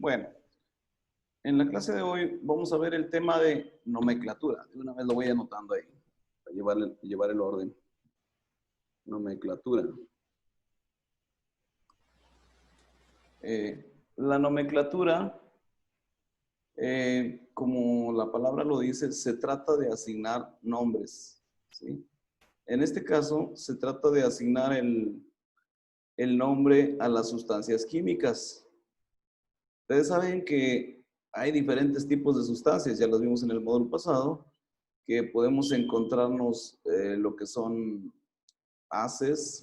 Bueno, en la clase de hoy vamos a ver el tema de nomenclatura. De una vez lo voy anotando ahí, para llevar el orden. Nomenclatura. La nomenclatura, como la palabra lo dice, se trata de asignar nombres, ¿sí? En este caso, se trata de asignar el nombre a las sustancias químicas. Ustedes saben que hay diferentes tipos de sustancias, ya las vimos en el módulo pasado, que podemos encontrarnos lo que son ácidos,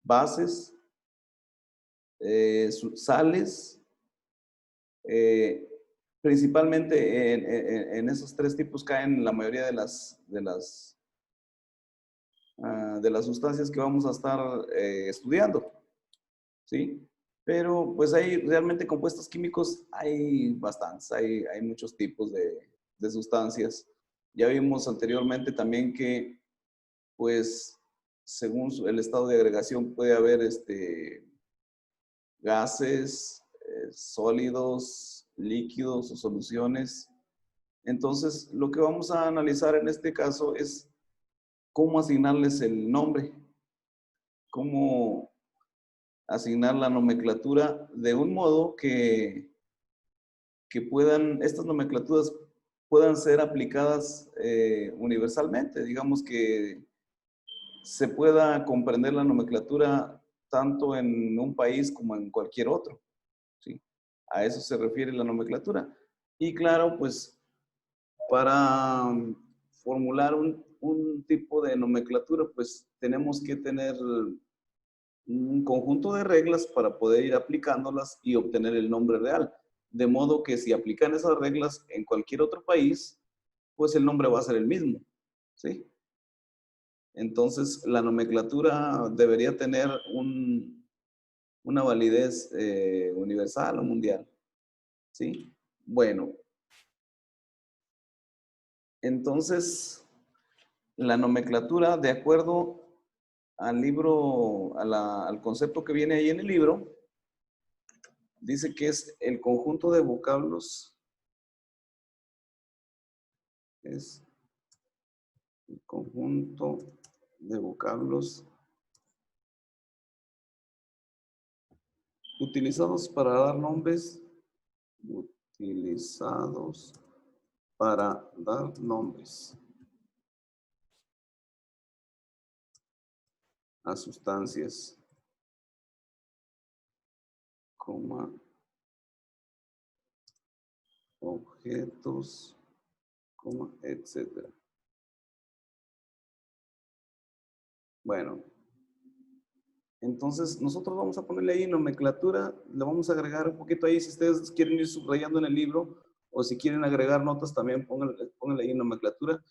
bases, sales, principalmente en esos tres tipos caen la mayoría de las sustancias que vamos a estar estudiando, ¿sí? Pero pues hay realmente compuestos químicos, hay bastantes, hay muchos tipos de sustancias. Ya vimos anteriormente también que pues según el estado de agregación puede haber gases, sólidos, líquidos o soluciones. Entonces, lo que vamos a analizar en este caso es cómo asignarles el nombre, cómo asignar la nomenclatura de un modo que estas nomenclaturas puedan ser aplicadas universalmente. Digamos que se pueda comprender la nomenclatura tanto en un país como en cualquier otro, ¿sí? A eso se refiere la nomenclatura. Y claro, pues para formular un tipo de nomenclatura, pues tenemos que tener un conjunto de reglas para poder ir aplicándolas y obtener el nombre real. De modo que si aplican esas reglas en cualquier otro país, pues el nombre va a ser el mismo, ¿sí? Entonces, la nomenclatura debería tener una validez universal o mundial, ¿sí? Bueno, entonces, la nomenclatura, de acuerdo al libro, al concepto que viene ahí en el libro, dice que es el conjunto de vocablos, es el conjunto de vocablos utilizados para dar nombres, utilizados para dar nombres a sustancias, coma, objetos, coma, etcétera. Bueno, entonces nosotros vamos a ponerle ahí nomenclatura, le vamos a agregar un poquito ahí si ustedes quieren ir subrayando en el libro o si quieren agregar notas también pónganle ahí nomenclatura.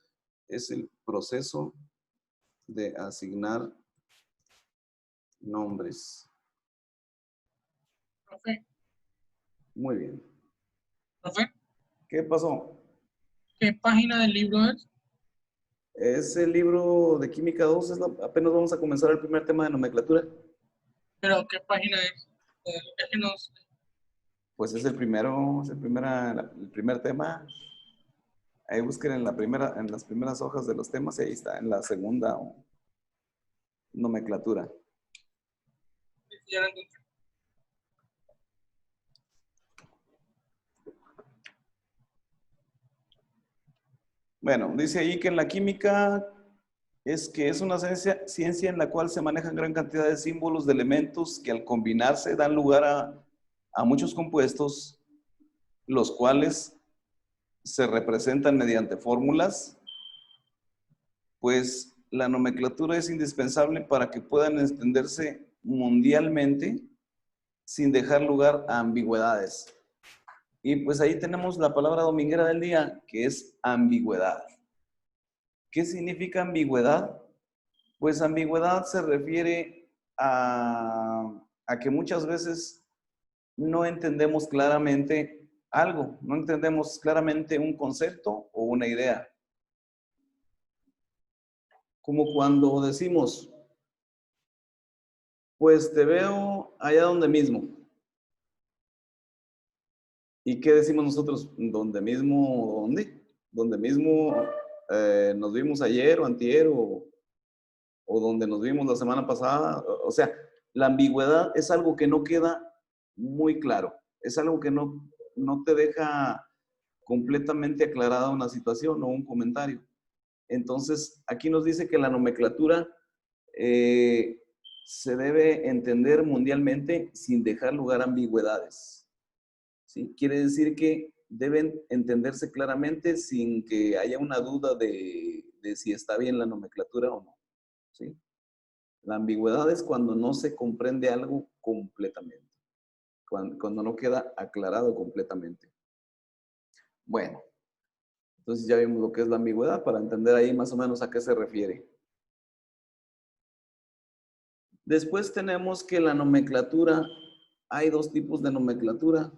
Es el proceso de asignar nombres. Profe, Muy bien. profe, ¿Qué pasó? ¿qué página del libro es? Es el libro de Química 2, apenas vamos a comenzar el primer tema de nomenclatura. Pero ¿qué página es? Es que no sé. Pues es el primero, es el primer tema. Ahí busquen en las primeras hojas de los temas y ahí está, en la segunda nomenclatura. Ya la encontré. Bueno, dice ahí que en la química es una ciencia en la cual se manejan gran cantidad de símbolos de elementos que al combinarse dan lugar a muchos compuestos, los cuales se representan mediante fórmulas. Pues la nomenclatura es indispensable para que puedan extenderse mundialmente sin dejar lugar a ambigüedades. Y pues ahí tenemos la palabra dominguera del día, que es ambigüedad. ¿Qué significa ambigüedad? Pues ambigüedad se refiere a que muchas veces no entendemos claramente algo, no entendemos claramente un concepto o una idea. Como cuando decimos, Pues te veo allá donde mismo. ¿Y qué decimos nosotros? ¿Donde mismo? ¿Dónde? ¿Donde mismo nos vimos ayer o antier o donde nos vimos la semana pasada? O sea, la ambigüedad es algo que no queda muy claro. Es algo que no te deja completamente aclarada una situación o un comentario. Entonces, aquí nos dice que la nomenclatura eh, se debe entender mundialmente sin dejar lugar a ambigüedades. ¿Sí? Quiere decir que deben entenderse claramente sin que haya una duda de si está bien la nomenclatura o no. ¿Sí? La ambigüedad es cuando no se comprende algo completamente, cuando no queda aclarado completamente. Bueno, entonces ya vimos lo que es la ambigüedad para entender ahí más o menos a qué se refiere. Después tenemos que la nomenclatura, hay dos tipos de nomenclatura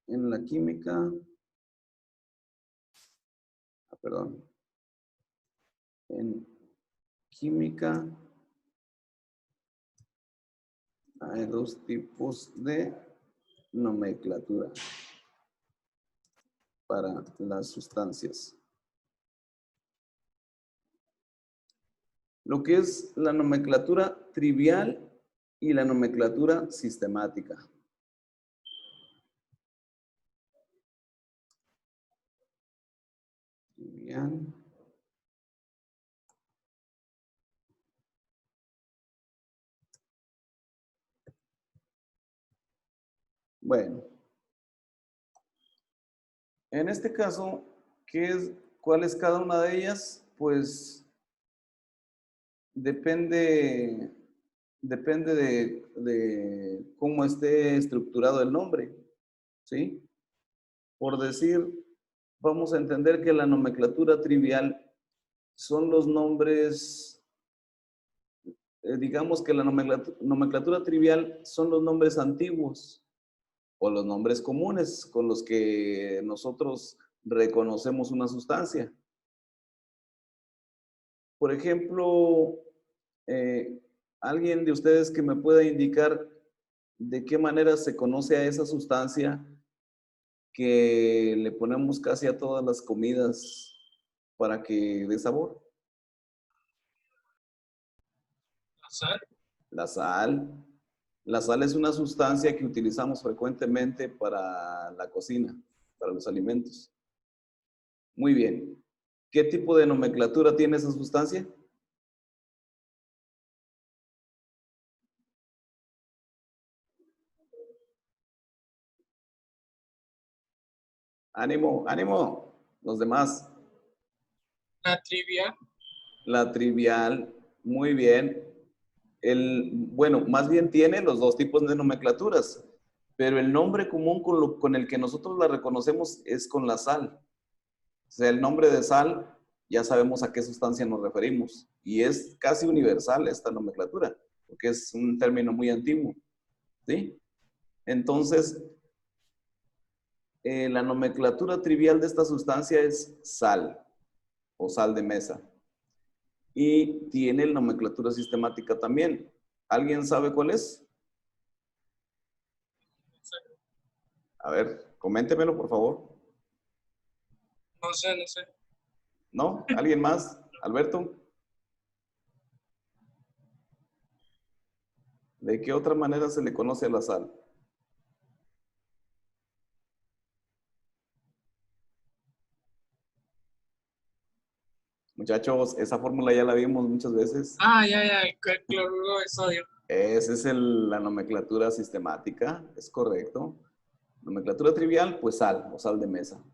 en la química. Perdón. En química hay dos tipos de nomenclatura para las sustancias. Lo que es la nomenclatura trivial y la nomenclatura sistemática. Trivial. Bueno, en este caso, ¿cuál es cada una de ellas? Pues depende de cómo esté estructurado el nombre, ¿sí? Por decir, vamos a entender que la nomenclatura trivial son los nombres, digamos que la nomenclatura trivial son los nombres antiguos o los nombres comunes con los que nosotros reconocemos una sustancia. Por ejemplo, eh, alguien de ustedes que me pueda indicar de qué manera se conoce a esa sustancia que le ponemos casi a todas las comidas para que dé sabor. La sal. La sal. La sal es una sustancia que utilizamos frecuentemente para la cocina, para los alimentos. Muy bien. ¿Qué tipo de nomenclatura tiene esa sustancia? Ánimo, ánimo. Los demás. La trivial. La trivial. Muy bien. Bueno, más bien tiene los dos tipos de nomenclaturas, pero el nombre común con el que nosotros la reconocemos es con la sal. O sea, el nombre de sal, ya sabemos a qué sustancia nos referimos. Y es casi universal esta nomenclatura, porque es un término muy antiguo. ¿Sí? Entonces, la nomenclatura trivial de esta sustancia es sal o sal de mesa. Y tiene la nomenclatura sistemática también. ¿Alguien sabe cuál es? A ver, coméntemelo, por favor. No sé, no sé. ¿No? ¿Alguien más? ¿Alberto? ¿De qué otra manera se le conoce a la sal? Muchachos, esa fórmula ya la vimos muchas veces. Ah, ya, el cloruro de sodio. Esa es la nomenclatura sistemática, es correcto. Nomenclatura trivial, pues sal o sal de mesa.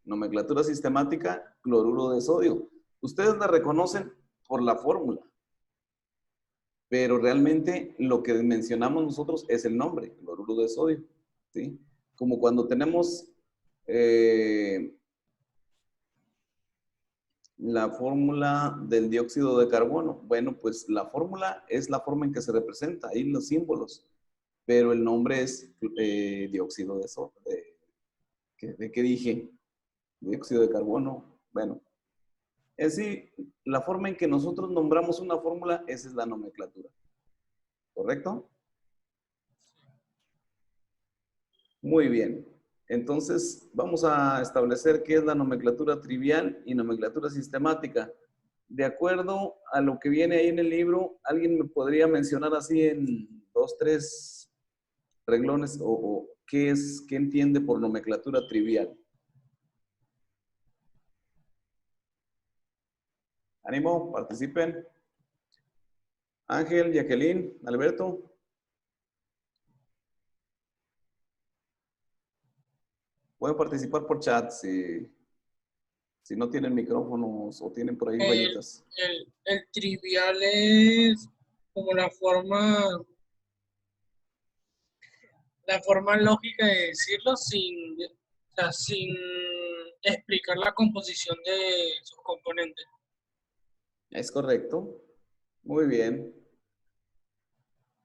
Nomenclatura sistemática, cloruro de sodio. Ustedes la reconocen por la fórmula, pero realmente lo que mencionamos nosotros es el nombre, cloruro de sodio. ¿Sí? Como cuando tenemos la fórmula del dióxido de carbono. Bueno, pues la fórmula es la forma en que se representa, ahí los símbolos, pero el nombre es dióxido de sodio. ¿De qué dije? Dióxido de carbono. Bueno, es decir, la forma en que nosotros nombramos una fórmula, esa es la nomenclatura. ¿correcto? Muy bien. Entonces, vamos a establecer qué es la nomenclatura trivial y nomenclatura sistemática. De acuerdo a lo que viene ahí en el libro, ¿alguien me podría mencionar así en 2, 3 renglones o qué entiende por nomenclatura trivial? Ánimo, participen. Ángel, Jacqueline, Alberto. Pueden participar por chat si no tienen micrófonos o tienen por ahí El, rayitas. el trivial es como la forma lógica de decirlo o sea, sin explicar la composición de sus componentes. Es correcto. Muy bien.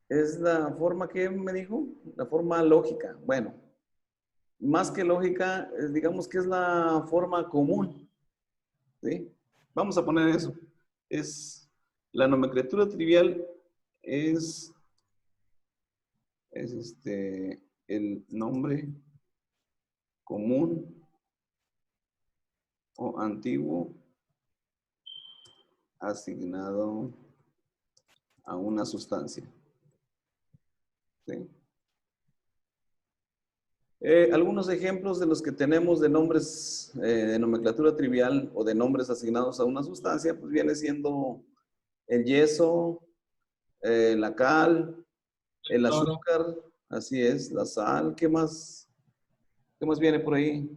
Es la forma que me dijo, la forma lógica. Bueno, más que lógica, digamos que es la forma común. ¿Sí? Vamos a poner eso. Es la nomenclatura trivial es el nombre común o antiguo asignado a una sustancia. ¿Sí? Algunos ejemplos de los que tenemos de nombres de nomenclatura trivial o de nombres asignados a una sustancia, pues viene siendo el yeso, la cal, el Claro. azúcar, así es, la sal, qué más viene por ahí?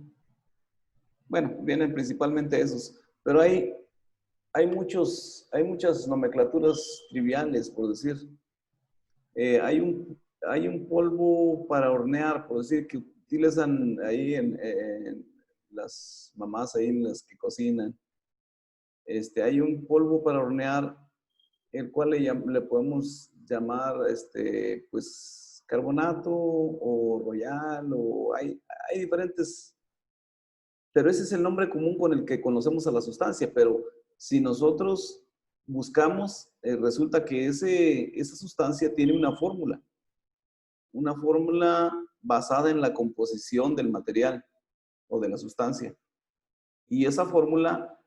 Bueno, vienen principalmente esos, pero hay muchas nomenclaturas triviales, por decir. Hay un polvo para hornear, por decir, que utilizan ahí en las mamás, ahí en las que cocinan. Hay un polvo para hornear, el cual le podemos llamar, pues, carbonato o royal, o hay diferentes, pero ese es el nombre común con el que conocemos a la sustancia, pero si nosotros buscamos, resulta que esa sustancia tiene una fórmula basada en la composición del material o de la sustancia. Y esa fórmula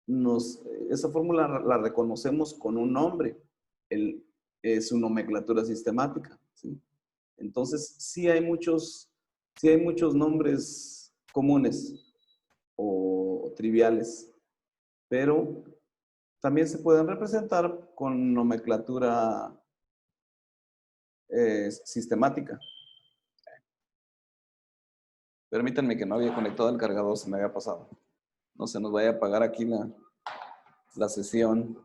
la reconocemos con un nombre, su nomenclatura sistemática. ¿Sí? Entonces, sí hay muchos nombres comunes o triviales, pero también se pueden representar con nomenclatura sistemática. Permítanme, que no había conectado el cargador, se me había pasado. No se nos vaya a apagar aquí la sesión.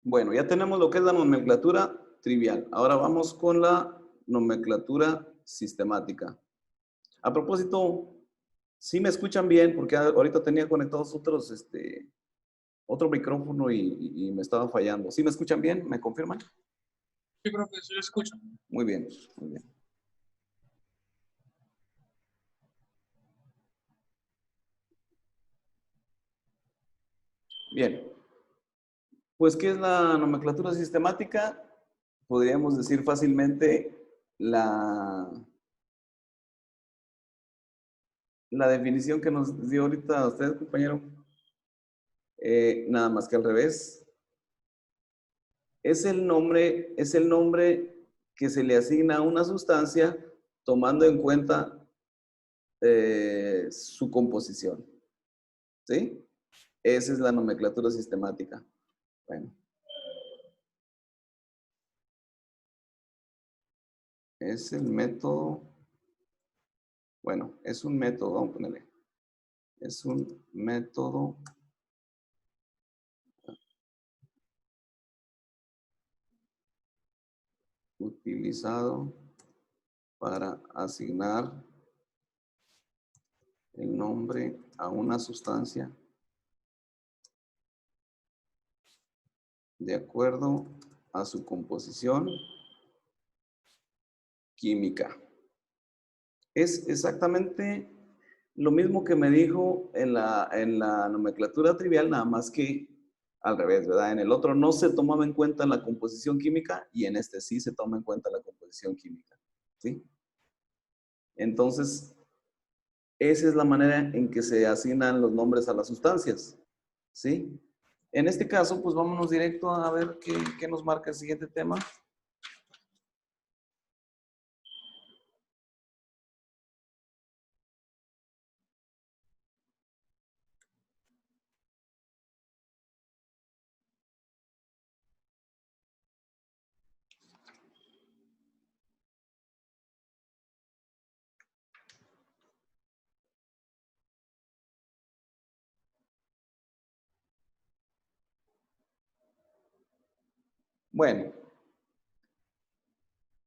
Bueno, ya tenemos lo que es la nomenclatura trivial. Ahora vamos con la nomenclatura sistemática. A propósito, ¿sí me escuchan bien? Porque ahorita tenía conectados otro micrófono y me estaba fallando. ¿Sí me escuchan bien? ¿Me confirman? Yo creo que sí lo escucho. Muy bien, muy bien. Bien, pues ¿qué es la nomenclatura sistemática? Podríamos decir fácilmente la definición que nos dio ahorita usted, compañero, nada más que al revés. Es el nombre que se le asigna a una sustancia tomando en cuenta su composición. ¿Sí? Esa es la nomenclatura sistemática. Bueno. Es el método. Bueno, es un método, vamos a ponerle. Es un método utilizado para asignar el nombre a una sustancia de acuerdo a su composición química. Es exactamente lo mismo que me dijo en la nomenclatura trivial, nada más que al revés, ¿verdad? En el otro no se tomaba en cuenta la composición química y en este sí se toma en cuenta la composición química, ¿sí? Entonces, esa es la manera en que se asignan los nombres a las sustancias, ¿sí? En este caso, pues vámonos directo a ver qué nos marca el siguiente tema. Bueno,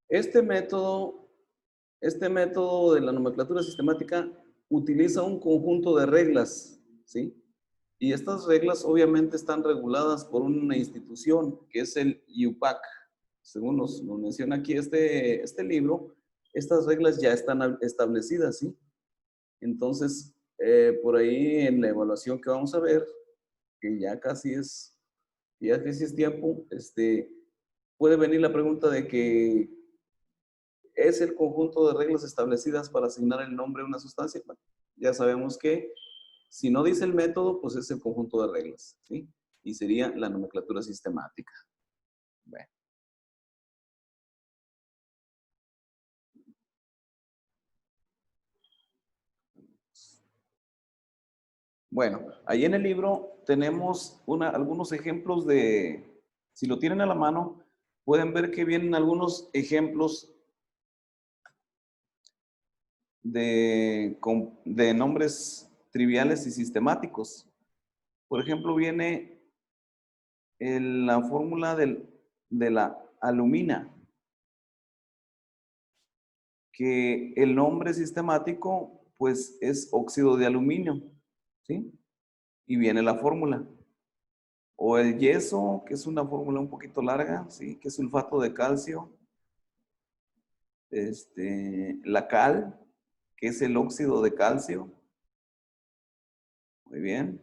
este método de la nomenclatura sistemática utiliza un conjunto de reglas, ¿sí? Y estas reglas obviamente están reguladas por una institución que es el IUPAC. Según nos menciona aquí este libro, estas reglas ya están establecidas, ¿sí? Entonces, por ahí en la evaluación que vamos a ver, que ya casi es tiempo, puede venir la pregunta de que es el conjunto de reglas establecidas para asignar el nombre a una sustancia. Bueno, ya sabemos que si no dice el método, pues es el conjunto de reglas, ¿sí? Y sería la nomenclatura sistemática. Bueno. Bueno, ahí en el libro tenemos algunos ejemplos de, si lo tienen a la mano, pueden ver que vienen algunos ejemplos de nombres triviales y sistemáticos. Por ejemplo, viene la fórmula de la alumina, que el nombre sistemático pues es óxido de aluminio, ¿sí? Y viene la fórmula. O el yeso, que es una fórmula un poquito larga, ¿sí? Que es sulfato de calcio. La cal, que es el óxido de calcio. Muy bien.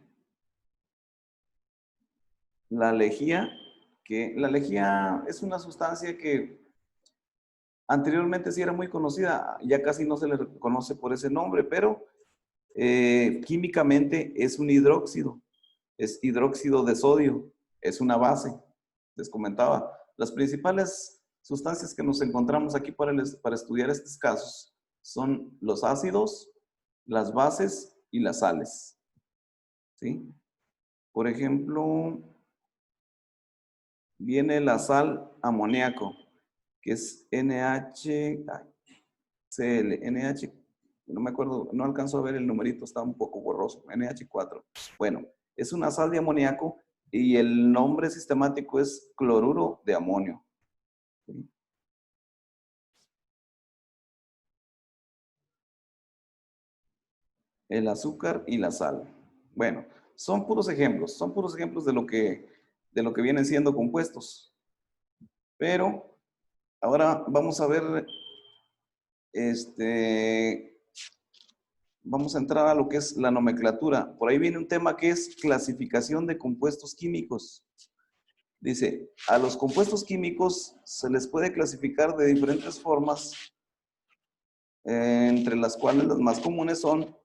La lejía, que la lejía es una sustancia que anteriormente sí era muy conocida, ya casi no se le reconoce por ese nombre, pero químicamente es un hidróxido, es hidróxido de sodio, es una base. Les comentaba, las principales sustancias que nos encontramos aquí para estudiar estos casos son los ácidos, las bases y las sales, ¿sí? Por ejemplo, viene la sal amoníaco, que es NH, no me acuerdo, no alcanzo a ver el numerito, está un poco borroso, NH4. Bueno, es una sal de amoníaco y el nombre sistemático es cloruro de amonio. ¿Sí? El azúcar y la sal. Bueno, son puros ejemplos de lo que vienen siendo compuestos. Pero ahora vamos a ver, vamos a entrar a lo que es la nomenclatura. Por ahí viene un tema que es clasificación de compuestos químicos. Dice, a los compuestos químicos se les puede clasificar de diferentes formas, entre las cuales las más comunes son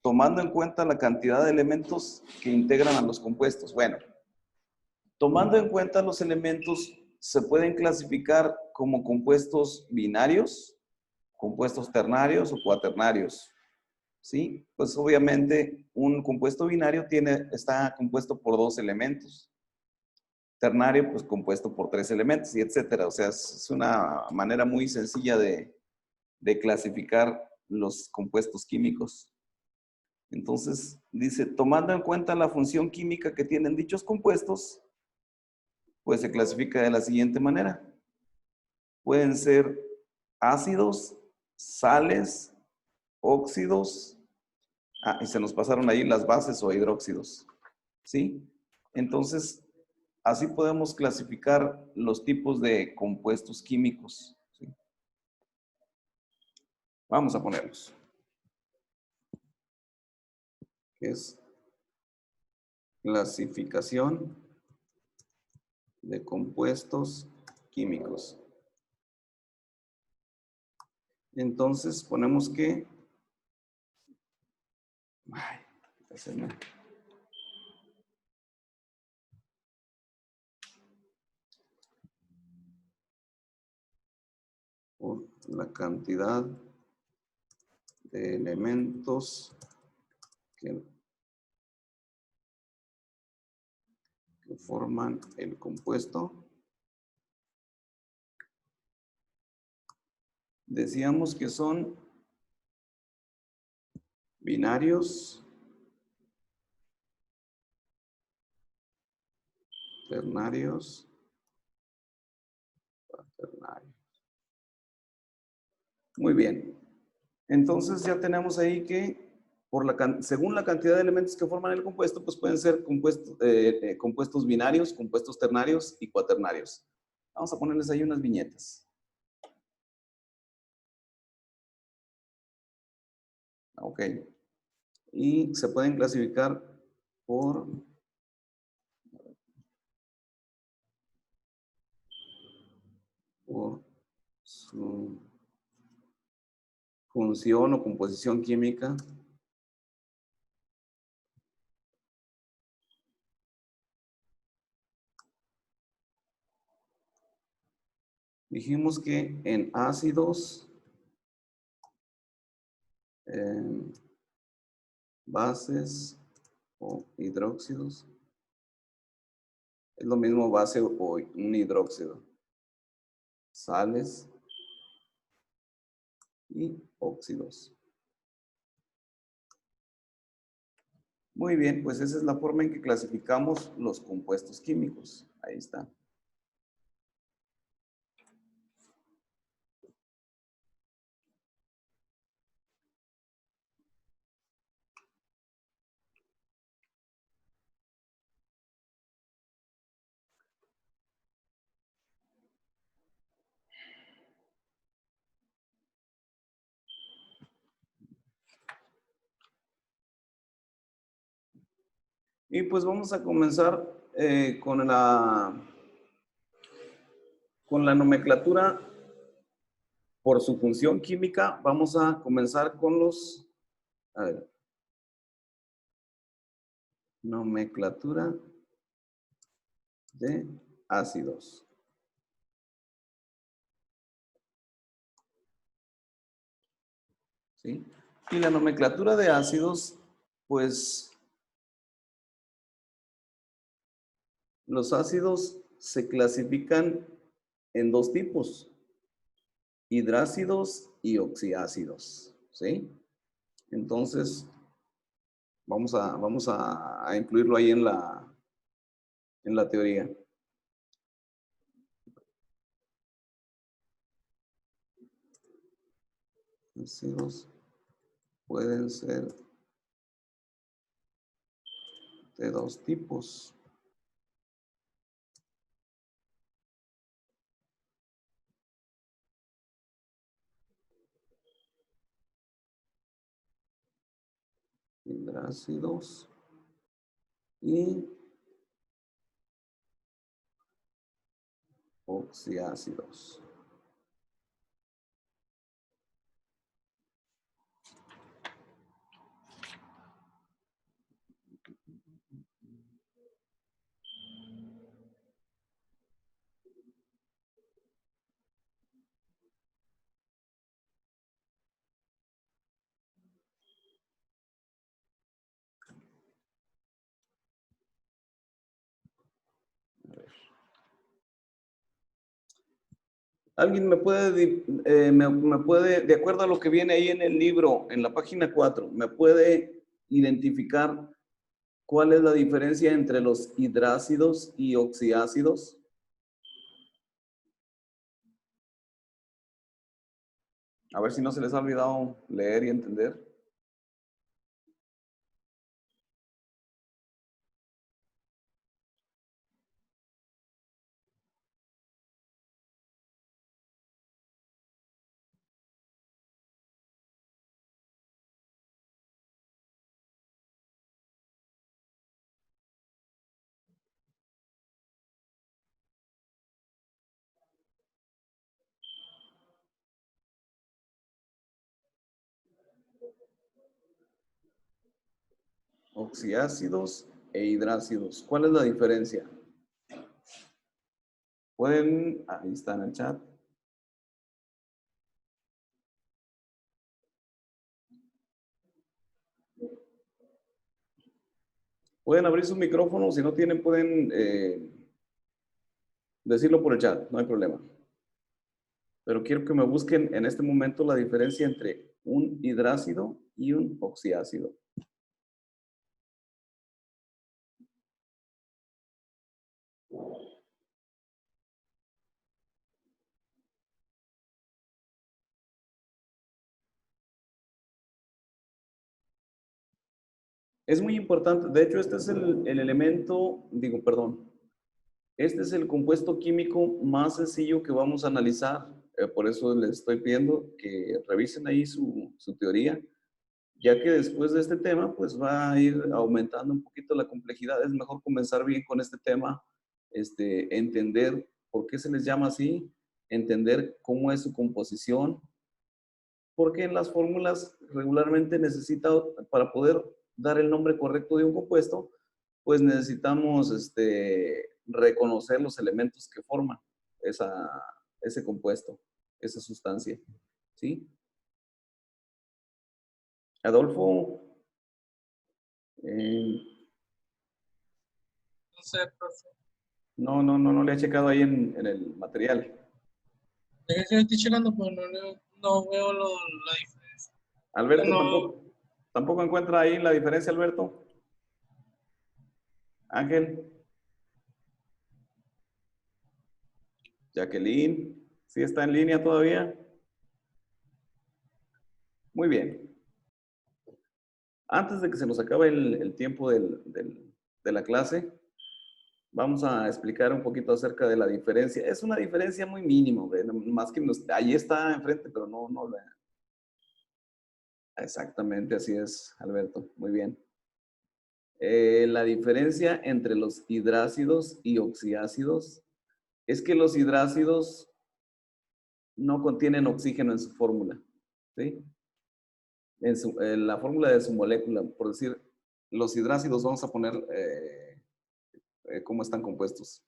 tomando en cuenta la cantidad de elementos que integran a los compuestos. Bueno, tomando en cuenta los elementos, se pueden clasificar como compuestos binarios, compuestos ternarios o cuaternarios. ¿Sí? Pues obviamente un compuesto binario está compuesto por 2 elementos. Ternario, pues compuesto por 3 elementos y etcétera. O sea, es una manera muy sencilla de clasificar los compuestos químicos. Entonces, dice, tomando en cuenta la función química que tienen dichos compuestos, pues se clasifica de la siguiente manera. Pueden ser ácidos, sales, óxidos, y se nos pasaron ahí las bases o hidróxidos, ¿sí? Entonces, así podemos clasificar los tipos de compuestos químicos, ¿sí? Vamos a ponerlos. Es clasificación de compuestos químicos. Entonces ponemos que por la cantidad de elementos que forman el compuesto. Decíamos que son binarios, ternarios, cuaternarios. Muy bien. Entonces ya tenemos ahí que según la cantidad de elementos que forman el compuesto, pues pueden ser compuestos binarios, compuestos ternarios y cuaternarios. Vamos a ponerles ahí unas viñetas. Ok. Y se pueden clasificar por su función o composición química. Dijimos que en ácidos, bases o hidróxidos, es lo mismo base o un hidróxido. Sales y óxidos. Muy bien, pues esa es la forma en que clasificamos los compuestos químicos. Ahí está. Y pues vamos a comenzar con la nomenclatura por su función química. Vamos a comenzar con los, a ver, nomenclatura de ácidos. ¿Sí? Y la nomenclatura de ácidos, pues los ácidos se clasifican en dos tipos, hidrácidos y oxiácidos, ¿sí? Entonces, vamos a incluirlo ahí en la teoría. Ácidos pueden ser de dos tipos. Hidrácidos y oxiácidos. ¿Alguien me puede, de acuerdo a lo que viene ahí en el libro, en la página 4, me puede identificar cuál es la diferencia entre los hidrácidos y oxiácidos? A ver si no se les ha olvidado leer y entender. Oxiácidos e hidrácidos. ¿Cuál es la diferencia? Pueden, ahí está en el chat. Pueden abrir sus micrófonos, si no tienen, pueden decirlo por el chat, no hay problema. Pero quiero que me busquen en este momento la diferencia entre un hidrácido y un oxiácido. Es muy importante, de hecho este es el elemento, digo, perdón, este es el compuesto químico más sencillo que vamos a analizar, por eso les estoy pidiendo que revisen ahí su teoría, ya que después de este tema, pues va a ir aumentando un poquito la complejidad. Es mejor comenzar bien con este tema, entender por qué se les llama así, entender cómo es su composición, porque en las fórmulas regularmente necesita, para poder dar el nombre correcto de un compuesto, pues necesitamos reconocer los elementos que forman ese compuesto, esa sustancia. ¿Sí? Adolfo, No sé, profe. no le he checado ahí en el material. Es que estoy checando, pero no veo la diferencia. Alberto, No, tampoco encuentra ahí la diferencia, Alberto. Ángel. Jacqueline, ¿sí está en línea todavía? Muy bien. Antes de que se nos acabe el tiempo de la clase, vamos a explicar un poquito acerca de la diferencia. Es una diferencia muy mínima, más que ahí está enfrente, pero no. Exactamente, así es, Alberto. Muy bien. La diferencia entre los hidrácidos y oxiácidos es que los hidrácidos no contienen oxígeno en su fórmula, ¿sí? En la fórmula de su molécula, por decir, los hidrácidos, vamos a poner cómo están compuestos.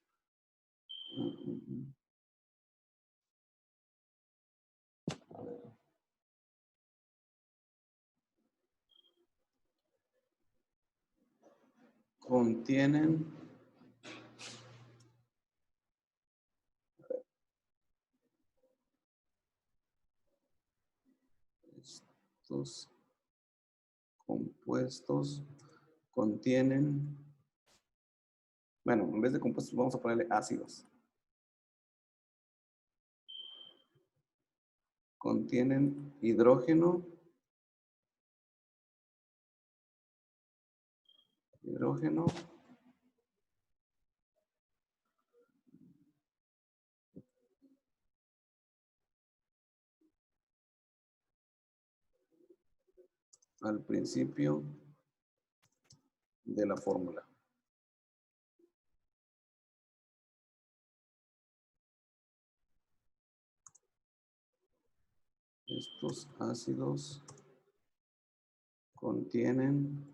Contienen estos compuestos contienen, bueno, en vez de compuestos vamos a ponerle ácidos. Contienen hidrógeno, al principio de la fórmula. Estos ácidos contienen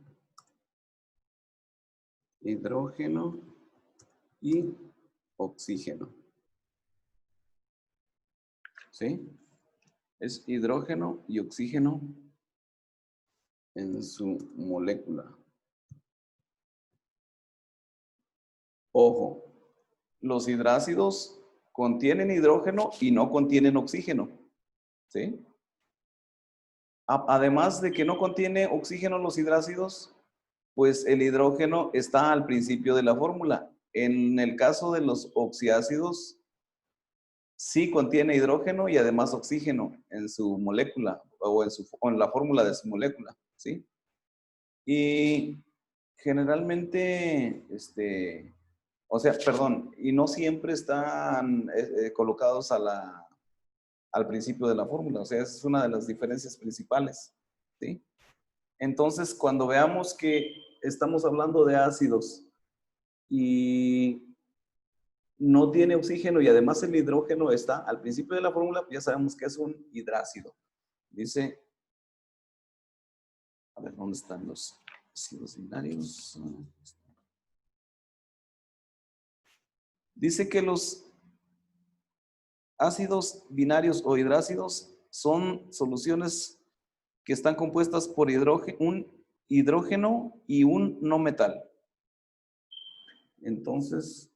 hidrógeno y oxígeno. ¿Sí? Es hidrógeno y oxígeno en su molécula. Ojo, los hidrácidos contienen hidrógeno y no contienen oxígeno. ¿Sí? Además de que no contiene oxígeno los hidrácidos, pues el hidrógeno está al principio de la fórmula. En el caso de los oxiácidos, sí contiene hidrógeno y además oxígeno en su molécula o en la fórmula de su molécula, ¿sí? Y generalmente, o sea, perdón, y no siempre están colocados al principio de la fórmula, o sea, esa es una de las diferencias principales, ¿sí? Entonces, cuando veamos que estamos hablando de ácidos y no tiene oxígeno y además el hidrógeno está al principio de la fórmula, ya sabemos que es un hidrácido. Dice, a ver, ¿dónde están los ácidos binarios? Dice que los ácidos binarios o hidrácidos son soluciones que están compuestas por un hidrógeno y un no metal. Entonces,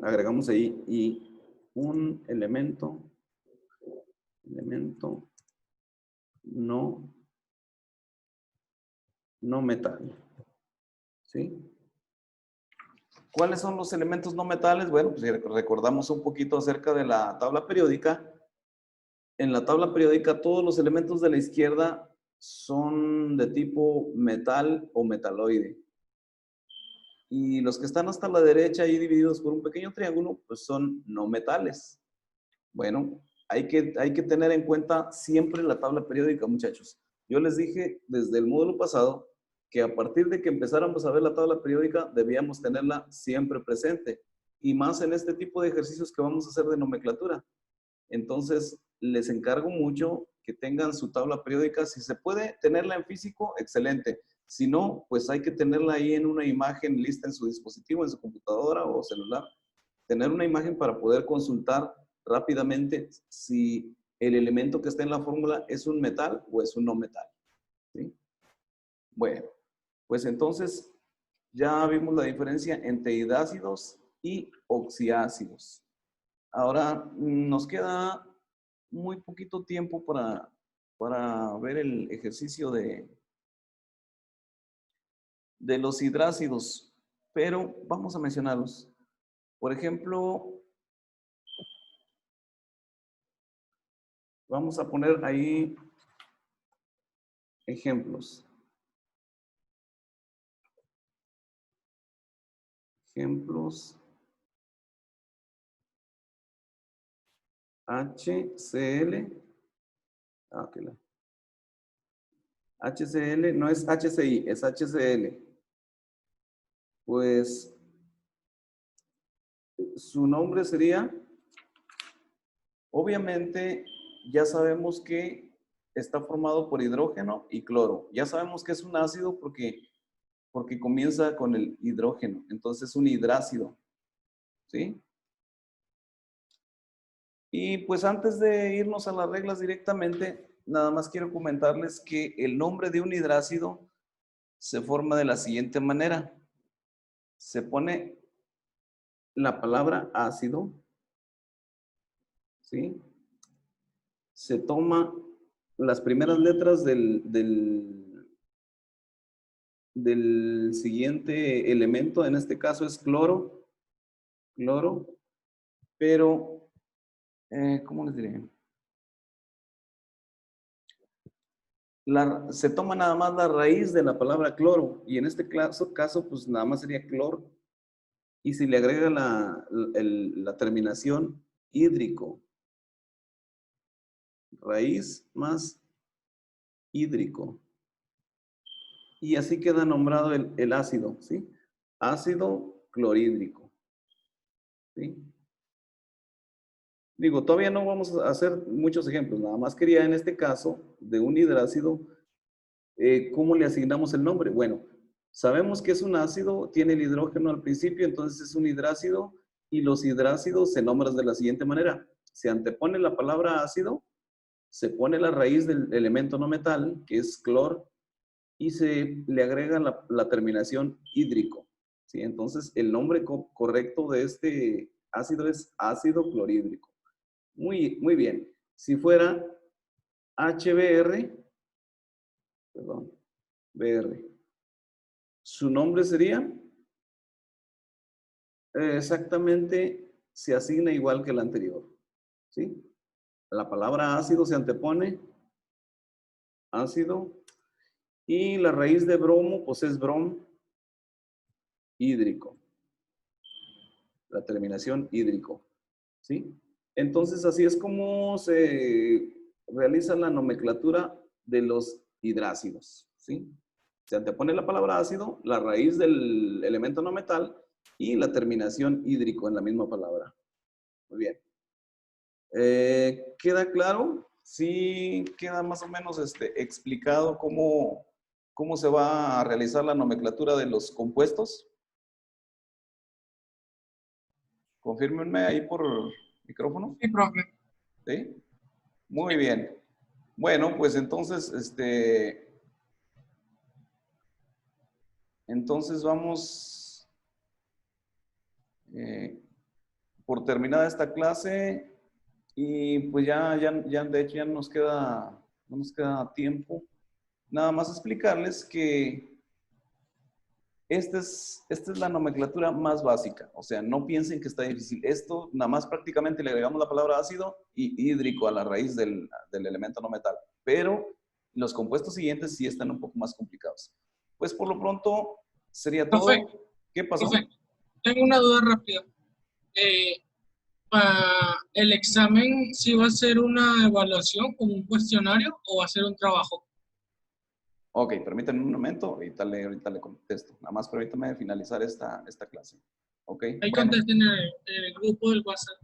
agregamos ahí y un elemento no metal. ¿Sí? ¿Cuáles son los elementos no metales? Bueno, pues si recordamos un poquito acerca de la tabla periódica. En la tabla periódica todos los elementos de la izquierda son de tipo metal o metaloide. Y los que están hasta la derecha ahí divididos por un pequeño triángulo, pues son no metales. Bueno, hay que tener en cuenta siempre la tabla periódica, muchachos. Yo les dije desde el módulo pasado que a partir de que empezáramos a ver la tabla periódica, debíamos tenerla siempre presente. Y más en este tipo de ejercicios que vamos a hacer de nomenclatura. Entonces, les encargo mucho que tengan su tabla periódica. Si se puede tenerla en físico, excelente. Si no, pues hay que tenerla ahí en una imagen lista en su dispositivo, en su computadora o celular. Tener una imagen para poder consultar rápidamente si el elemento que está en la fórmula es un metal o es un no metal. ¿Sí? Bueno, pues entonces ya vimos la diferencia entre hidrácidos y oxiácidos. Ahora nos queda muy poquito tiempo para ver el ejercicio de los hidrácidos, pero vamos a mencionarlos. Por ejemplo, vamos a poner ahí ejemplos. Ejemplos. HCl. HCl no es HCI, es HCl. Pues su nombre sería, obviamente, ya sabemos que está formado por hidrógeno y cloro. Ya sabemos que es un ácido porque comienza con el hidrógeno. Entonces es un hidrácido. ¿Sí? Y pues antes de irnos a las reglas directamente, nada más quiero comentarles que el nombre de un hidrácido se forma de la siguiente manera. Se pone la palabra ácido, ¿sí? Se toma las primeras letras del siguiente elemento, en este caso es cloro, pero, ¿cómo les diré? Se toma nada más la raíz de la palabra cloro, y en este caso pues nada más sería cloro, y si le agrega la terminación hídrico, raíz más hídrico, y así queda nombrado el ácido, ¿sí? Ácido clorhídrico, ¿sí? Digo, todavía no vamos a hacer muchos ejemplos, nada más quería en este caso de un hidrácido, ¿cómo le asignamos el nombre? Bueno, sabemos que es un ácido, tiene el hidrógeno al principio, entonces es un hidrácido, y los hidrácidos se nombran de la siguiente manera. Se antepone la palabra ácido, se pone la raíz del elemento no metal, que es clor, y se le agrega la terminación hídrico, ¿sí? Entonces, el nombre correcto de este ácido es ácido clorhídrico. Muy bien. Si fuera HBr, perdón, Br, su nombre sería Exactamente se asigna igual que el anterior, ¿sí? La palabra ácido se antepone, ácido, y la raíz de bromo, pues es brom, hídrico. La terminación hídrico, ¿sí? Entonces, así es como se realiza la nomenclatura de los hidrácidos, ¿sí? Se antepone la palabra ácido, la raíz del elemento no metal y la terminación hídrico en la misma palabra. Muy bien. ¿Queda claro? Sí, queda más o menos explicado cómo se va a realizar la nomenclatura de los compuestos. Confírmenme ahí por micrófono. Sí, profe. ¿Sí? Muy bien. Bueno, pues entonces, entonces vamos por terminada esta clase y pues ya de hecho ya no nos queda tiempo. Nada más explicarles que esta es la nomenclatura más básica, o sea, no piensen que está difícil. Esto nada más prácticamente le agregamos la palabra ácido y hídrico a la raíz del elemento no metal, pero los compuestos siguientes sí están un poco más complicados. Pues por lo pronto sería Profe, todo. ¿Qué pasó? profe, tengo una duda rápida. Para el examen, ¿sí va a ser una evaluación como un cuestionario o va a ser un trabajo? Ok, permítanme un momento, ahorita le contesto. Nada más permítame finalizar esta clase. Ok, Ahí bueno. contesten en el grupo del WhatsApp.